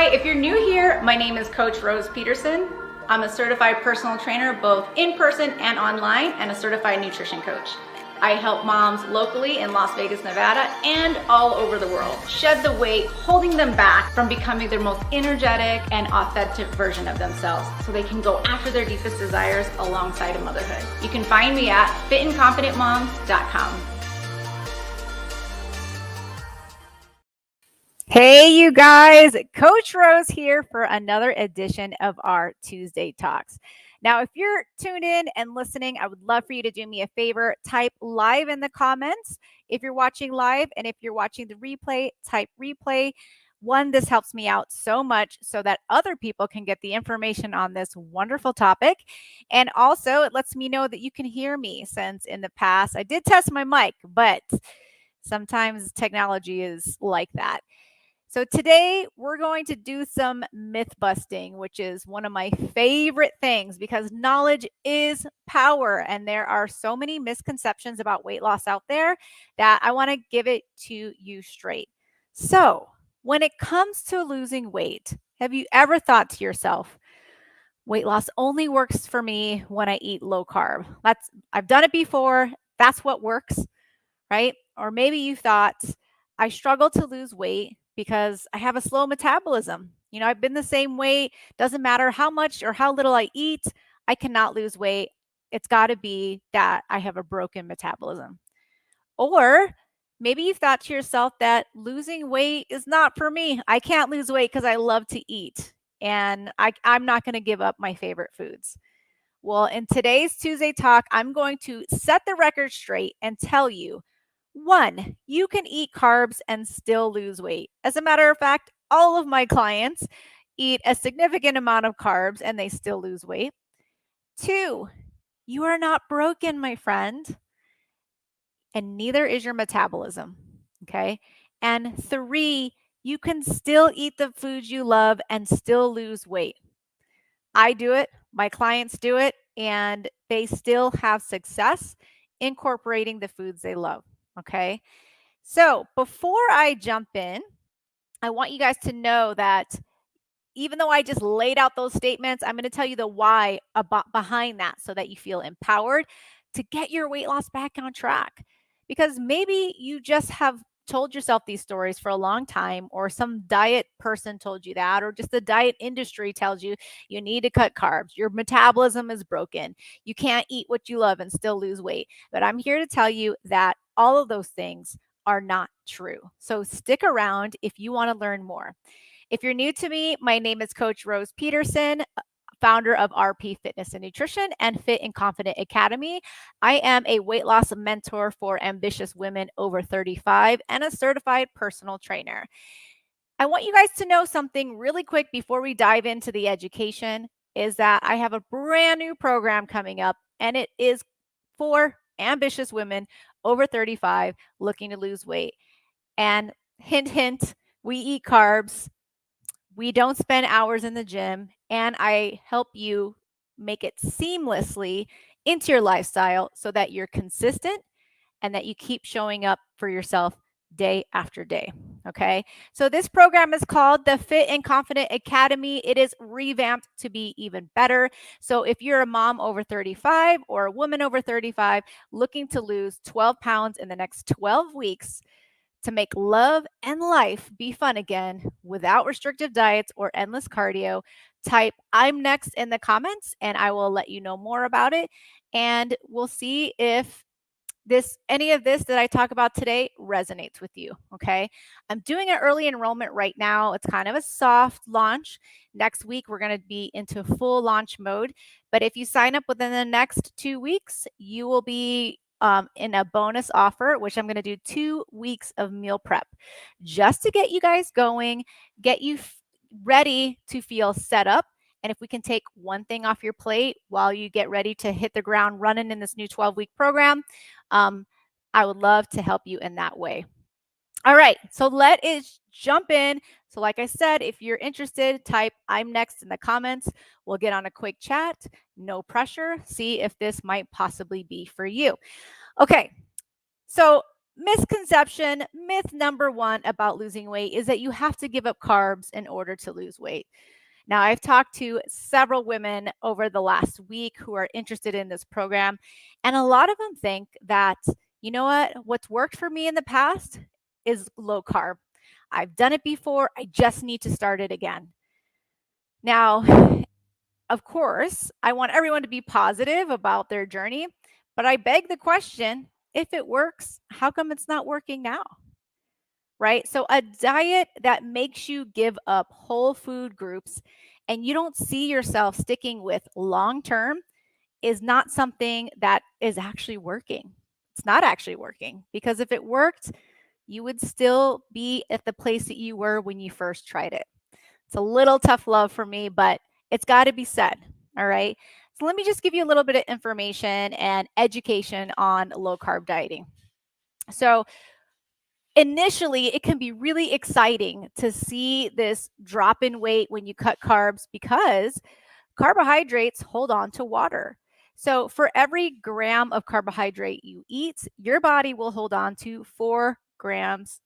Hi, if you're new here, my name is Coach Rose Peterson. I'm a certified personal trainer, both in person and online, and a certified nutrition coach. I help moms locally in Las Vegas, Nevada, and all over the world shed the weight holding them back from becoming their most energetic and authentic version of themselves so they can go after their deepest desires alongside of motherhood. You can find me at fitandconfidentmoms.com. Hey, you guys, Coach Rose here for another edition of our Tuesday Talks. Now, if you're tuned in and listening, I would love for you to do me a favor. Type live in the comments if you're watching live, and if you're watching the replay, type replay. One, this helps me out so much so that other people can get the information on this wonderful topic. And also, it lets me know that you can hear me, since in the past I did test my mic, but sometimes technology is like that. So today we're going to do some myth busting, which is one of my favorite things because knowledge is power. And there are so many misconceptions about weight loss out there that I want to give it to you straight. So when it comes to losing weight, have you ever thought to yourself, weight loss only works for me when I eat low carb? I've done it before. That's what works, right? Or maybe you thought, I struggle to lose weight because I have a slow metabolism. I've been the same weight. Doesn't matter how much or how little I eat, I cannot lose weight. It's got to be that I have a broken metabolism. Or maybe you thought to yourself that losing weight is not for me. I can't lose weight because I love to eat and I'm not going to give up my favorite foods. Well, in today's Tuesday Talk, I'm going to set the record straight and tell you, one, you can eat carbs and still lose weight. As a matter of fact, all of my clients eat a significant amount of carbs and they still lose weight. Two, you are not broken, my friend, and neither is your metabolism. Okay. And three, you can still eat the foods you love and still lose weight. I do it, my clients do it, and they still have success incorporating the foods they love. Okay. So before I jump in, I want you guys to know that even though I just laid out those statements, I'm going to tell you the why behind that so that you feel empowered to get your weight loss back on track. Because maybe you just have told yourself these stories for a long time, or some diet person told you that, or just the diet industry tells you you need to cut carbs, your metabolism is broken, you can't eat what you love and still lose weight. But I'm here to tell you that all of those things are not true. So stick around if you want to learn more. If you're new to me, my name is Coach Rose Peterson, founder of RP Fitness and Nutrition and Fit and Confident Academy. I am a weight loss mentor for ambitious women over 35 and a certified personal trainer. I want you guys to know something really quick before we dive into the education, is that I have a brand new program coming up, and it is for ambitious women over 35 looking to lose weight. And hint, hint, we eat carbs. We don't spend hours in the gym, and I help you make it seamlessly into your lifestyle so that you're consistent and that you keep showing up for yourself day after day. Okay. So this program is called the Fit and Confident Academy. It is revamped to be even better. So if you're a mom over 35 or a woman over 35 looking to lose 12 pounds in the next 12 weeks, to make love and life be fun again without restrictive diets or endless cardio, type I'm next in the comments and I will let you know more about it. And we'll see if any of this that I talk about today resonates with you. Okay. I'm doing an early enrollment right now. It's kind of a soft launch. Next week, we're going to be into full launch mode. But if you sign up within the next 2 weeks, you will be in a bonus offer, which I'm going to do 2 weeks of meal prep just to get you guys going, get you ready to feel set up. And if we can take one thing off your plate while you get ready to hit the ground running in this new 12-week program, I would love to help you in that way. All right, so let us jump in. So like I said, if you're interested, type I'm next in the comments. We'll get on a quick chat, no pressure, see if this might possibly be for you. Okay, so misconception, myth number one about losing weight is that you have to give up carbs in order to lose weight. Now, I've talked to several women over the last week who are interested in this program, and a lot of them think that, you know what, what's worked for me in the past is low carb. I've done it before, I just need to start it again. Now, of course, I want everyone to be positive about their journey, but I beg the question, if it works, how come it's not working now? Right? So, a diet that makes you give up whole food groups and you don't see yourself sticking with long term is not something that is actually working. It's not actually working because if it worked, you would still be at the place that you were when you first tried it. It's a little tough love for me, but it's got to be said. All right. So, let me just give you a little bit of information and education on low carb dieting. So, initially, it can be really exciting to see this drop in weight when you cut carbs because carbohydrates hold on to water. So, for every gram of carbohydrate you eat, your body will hold on to 4 grams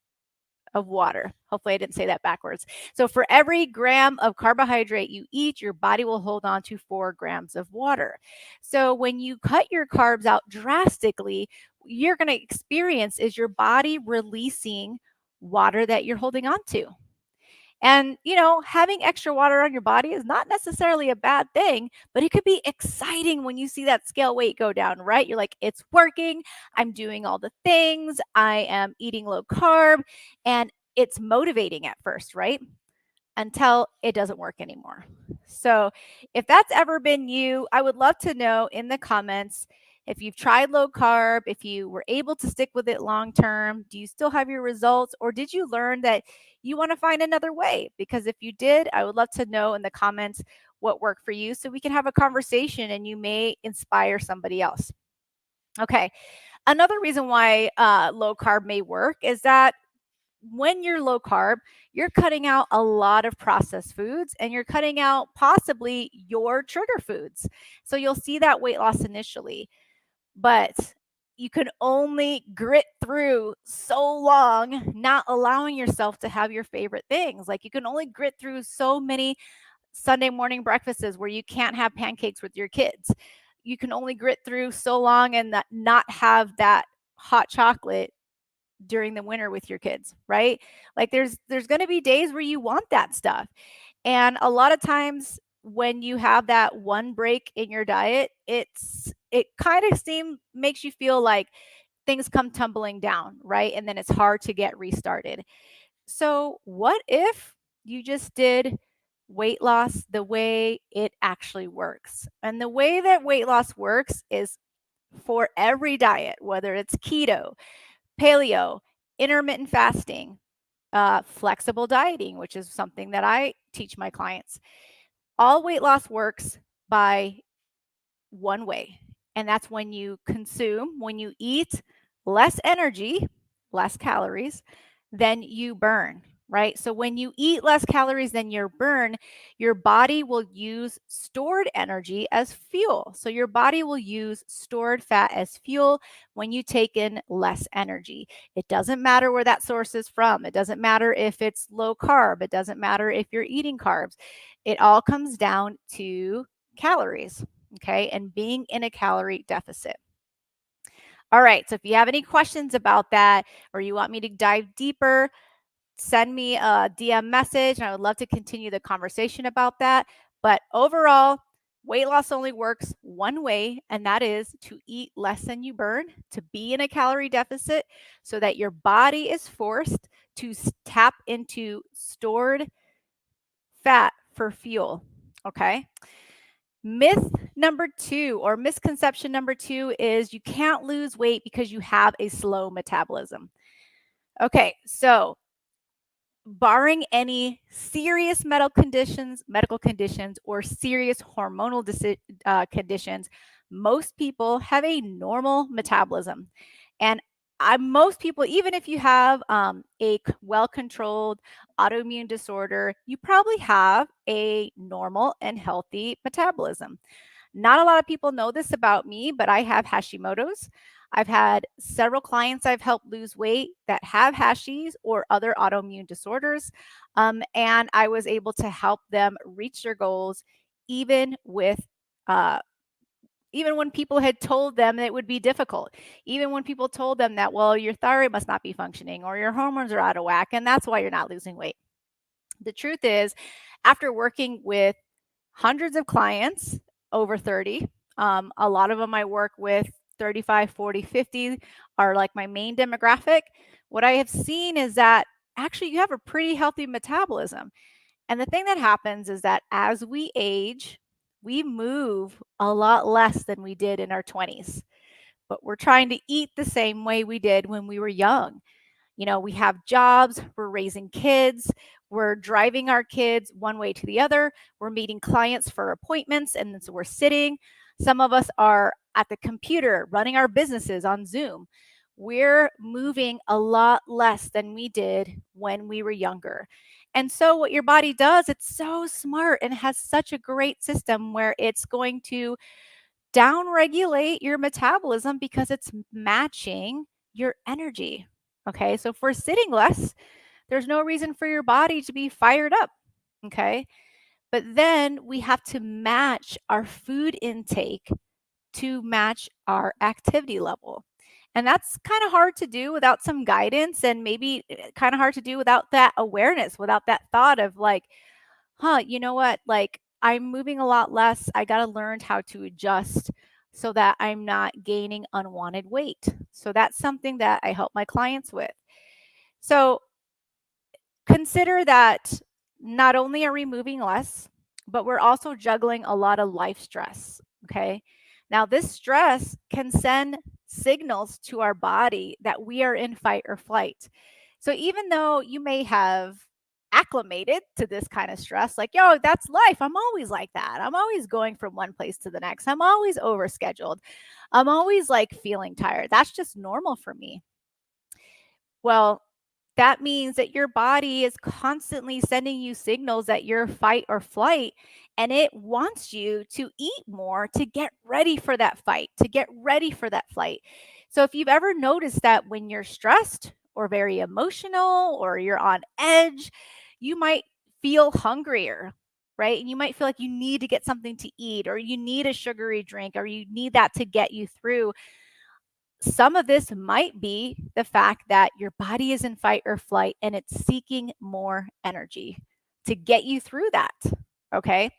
of water. Hopefully, I didn't say that backwards. So, for every gram of carbohydrate you eat, your body will hold on to 4 grams of water. So, when you cut your carbs out drastically, you're going to experience is your body releasing water that you're holding on to. And, having extra water on your body is not necessarily a bad thing, but it could be exciting when you see that scale weight go down, right? You're like, it's working. I'm doing all the things. I am eating low carb. And it's motivating at first, right? Until it doesn't work anymore. So, if that's ever been you, I would love to know in the comments if you've tried low carb, if you were able to stick with it long term. Do you still have your results, or did you learn that you want to find another way? Because if you did, I would love to know in the comments what worked for you so we can have a conversation and you may inspire somebody else. Okay. Another reason why low carb may work is that when you're low carb, you're cutting out a lot of processed foods and you're cutting out possibly your trigger foods. So you'll see that weight loss initially, but you can only grit through so long, not allowing yourself to have your favorite things. Like you can only grit through so many Sunday morning breakfasts where you can't have pancakes with your kids. You can only grit through so long and not have that hot chocolate during the winter with your kids, right? Like there's going to be days where you want that stuff. And a lot of times when you have that one break in your diet, it kind of makes you feel like things come tumbling down, right? And then it's hard to get restarted. So, what if you just did weight loss the way it actually works? And the way that weight loss works is for every diet, whether it's keto, paleo, intermittent fasting, flexible dieting, which is something that I teach my clients. All weight loss works by one way, and that's when you eat less energy, less calories than you burn, right? So when you eat less calories than you burn, your body will use stored energy as fuel. So your body will use stored fat as fuel when you take in less energy. It doesn't matter where that source is from. It doesn't matter if it's low carb. It doesn't matter if you're eating carbs. It all comes down to calories. Okay, and being in a calorie deficit. All right, so if you have any questions about that or you want me to dive deeper, send me a DM message and I would love to continue the conversation about that. But overall, weight loss only works one way, and that is to eat less than you burn, to be in a calorie deficit so that your body is forced to tap into stored fat for fuel. Okay. Myth number 2 or misconception number 2 is you can't lose weight because you have a slow metabolism. Okay, so barring any serious medical conditions or serious hormonal conditions, most people have a normal metabolism. And most people, even if you have a well-controlled autoimmune disorder, you probably have a normal and healthy metabolism. Not a lot of people know this about me, but I have Hashimoto's. I've had several clients I've helped lose weight that have Hashimoto's or other autoimmune disorders. And I was able to help them reach their goals even with uh, even when people had told them that it would be difficult, even when people told them that, well, your thyroid must not be functioning or your hormones are out of whack, and that's why you're not losing weight. The truth is, after working with hundreds of clients over 30, a lot of them I work with 35, 40, 50 are like my main demographic. What I have seen is that actually you have a pretty healthy metabolism. And the thing that happens is that as we age, we move a lot less than we did in our 20s, but we're trying to eat the same way we did when we were young. You know, we have jobs, we're raising kids, we're driving our kids one way to the other, we're meeting clients for appointments, and so we're sitting. Some of us are at the computer running our businesses on Zoom. We're moving a lot less than we did when we were younger. And so, what your body does, it's so smart and has such a great system where it's going to downregulate your metabolism because it's matching your energy. Okay, so if we're sitting less, there's no reason for your body to be fired up. Okay, but then we have to match our food intake to match our activity level. And that's kind of hard to do without some guidance, and maybe kind of hard to do without that awareness, without that thought of like, you know what? Like, I'm moving a lot less. I got to learn how to adjust so that I'm not gaining unwanted weight. So that's something that I help my clients with. So consider that not only are we moving less, but we're also juggling a lot of life stress. Okay. Now, this stress can send signals to our body that we are in fight or flight. So, even though you may have acclimated to this kind of stress, like, yo, that's life. I'm always like that. I'm always going from one place to the next. I'm always overscheduled. I'm always like feeling tired. That's just normal for me. Well, that means that your body is constantly sending you signals that you're fight or flight, and it wants you to eat more to get ready for that fight, to get ready for that flight. So, if you've ever noticed that when you're stressed or very emotional or you're on edge, you might feel hungrier, right? And you might feel like you need to get something to eat, or you need a sugary drink, or you need that to get you through. Some of this might be the fact that your body is in fight or flight and it's seeking more energy to get you through that. Okay.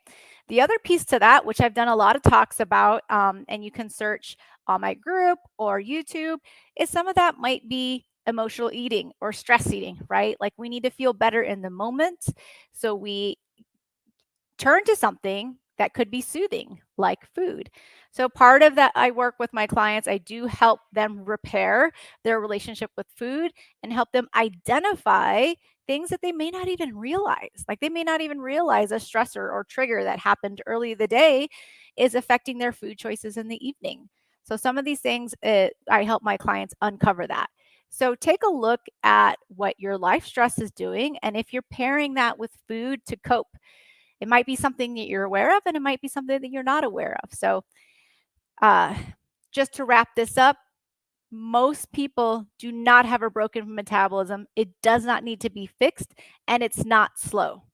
The other piece to that, which I've done a lot of talks about, and you can search on my group or YouTube, is some of that might be emotional eating or stress eating, right? Like, we need to feel better in the moment. So we turn to something that could be soothing, like food. So, part of that, I work with my clients, I do help them repair their relationship with food and help them identify things that they may not even realize. Like, they may not even realize a stressor or trigger that happened early in the day is affecting their food choices in the evening. So, some of these things, I help my clients uncover that. So, take a look at what your life stress is doing, and if you're pairing that with food to cope. It might be something that you're aware of, and it might be something that you're not aware of. So, uh, just to wrap this up, most people do not have a broken metabolism. It does not need to be fixed, and it's not slow.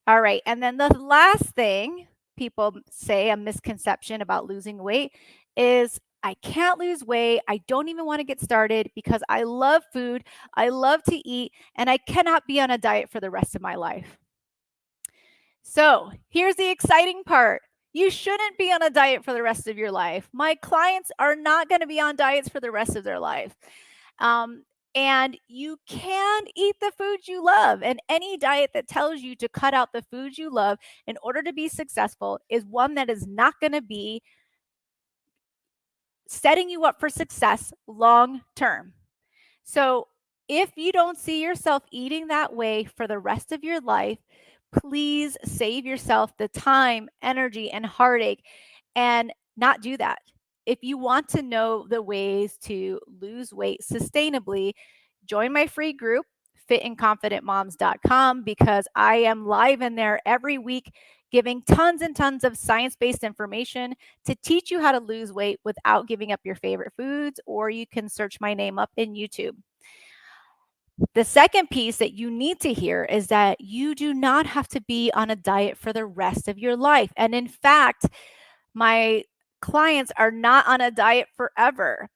All right. And then the last thing people say, a misconception about losing weight, is I can't lose weight. I don't even want to get started because I love food. I love to eat, and I cannot be on a diet for the rest of my life. So here's the exciting part. You shouldn't be on a diet for the rest of your life. My clients are not going to be on diets for the rest of their life. Um, and you can eat the foods you love. And any diet that tells you to cut out the foods you love in order to be successful is one that is not going to be setting you up for success long term. So if you don't see yourself eating that way for the rest of your life, please save yourself the time, energy, and heartache and not do that. If you want to know the ways to lose weight sustainably, join my free group, fitandconfidentmoms.com, because I am live in there every week giving tons and tons of science-based information to teach you how to lose weight without giving up your favorite foods, or you can search my name up in YouTube. The second piece that you need to hear is that you do not have to be on a diet for the rest of your life. And in fact, my clients are not on a diet forever.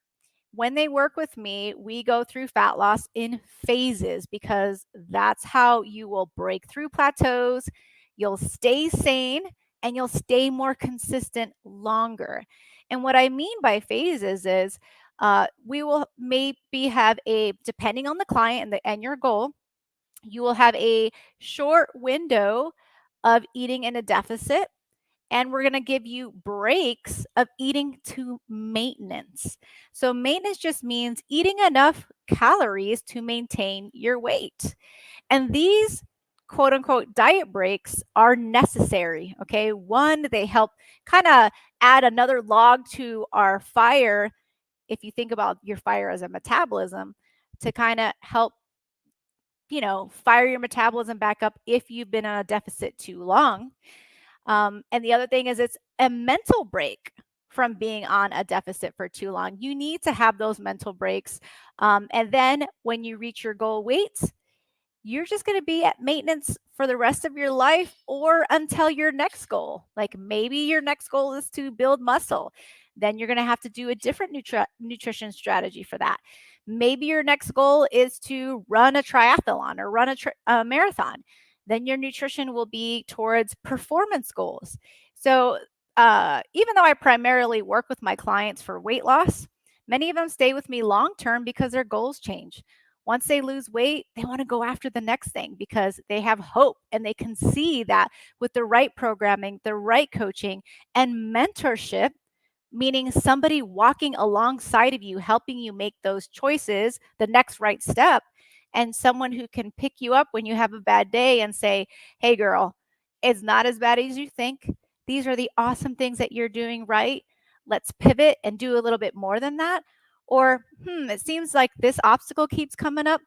When they work with me, we go through fat loss in phases because that's how you will break through plateaus, you'll stay sane, and you'll stay more consistent longer. And what I mean by phases is we will maybe have a, depending on the client and your goal, you will have a short window of eating in a deficit, and we're going to give you breaks of eating to maintenance. So maintenance just means eating enough calories to maintain your weight. And these quote unquote diet breaks are necessary. Okay. One, they help kind of add another log to our fire. If you think about your fire as a metabolism, to kind of help, fire your metabolism back up if you've been on a deficit too long. And the other thing is it's a mental break from being on a deficit for too long. You need to have those mental breaks. And then when you reach your goal weight, you're just going to be at maintenance for the rest of your life or until your next goal. Like maybe your next goal is to build muscle. Then you're going to have to do a different nutrition strategy for that. Maybe your next goal is to run a triathlon or run a marathon. Then your nutrition will be towards performance goals. So even though I primarily work with my clients for weight loss, many of them stay with me long term because their goals change. Once they lose weight, they want to go after the next thing because they have hope and they can see that with the right programming, the right coaching, and mentorship, meaning somebody walking alongside of you, helping you make those choices, the next right step, and someone who can pick you up when you have a bad day and say, hey, girl, it's not as bad as you think. These are the awesome things that you're doing right. Let's pivot and do a little bit more than that. Or, it seems like this obstacle keeps coming up.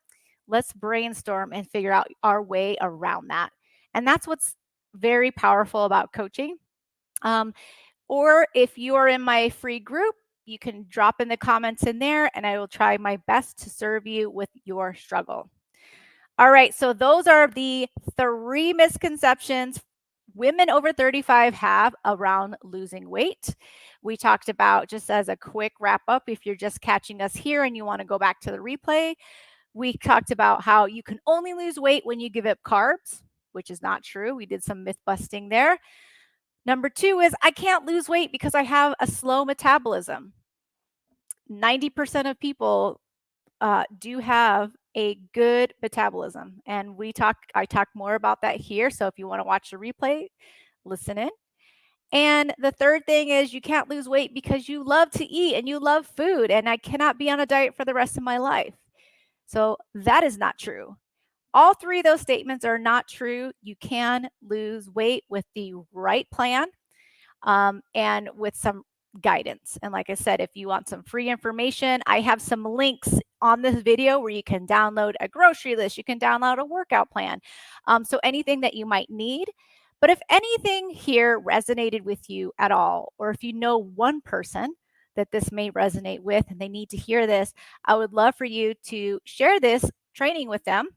Let's brainstorm and figure out our way around that. And that's what's very powerful about coaching. Or if you are in my free group, you can drop in the comments in there and I will try my best to serve you with your struggle. All right, so those are the 3 misconceptions women over 35 have around losing weight. We talked about, just as a quick wrap up, if you're just catching us here and you want to go back to the replay, we talked about how you can only lose weight when you give up carbs, which is not true. We did some myth busting there. Number 2 is I can't lose weight because I have a slow metabolism. 90% of people do have a good metabolism, and I talk more about that here. So if you want to watch the replay, listen in. And the third thing is you can't lose weight because you love to eat and you love food, and I cannot be on a diet for the rest of my life. So that is not true. All 3 of those statements are not true. You can lose weight with the right plan and with some guidance. And like I said, if you want some free information, I have some links on this video where you can download a grocery list, you can download a workout plan. So anything that you might need. But if anything here resonated with you at all, or if you know one person that this may resonate with and they need to hear this, I would love for you to share this training with them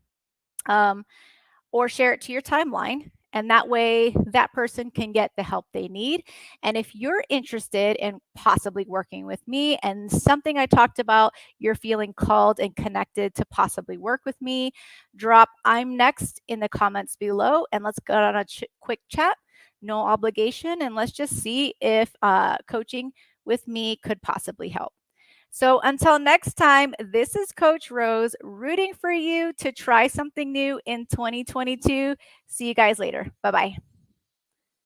or share it to your timeline. And that way that person can get the help they need. And if you're interested in possibly working with me and something I talked about, you're feeling called and connected to possibly work with me, drop I'm next in the comments below and let's go on a quick chat. No obligation. And let's just see if coaching with me could possibly help. So until next time, this is Coach Rose rooting for you to try something new in 2022. See you guys later. Bye-bye.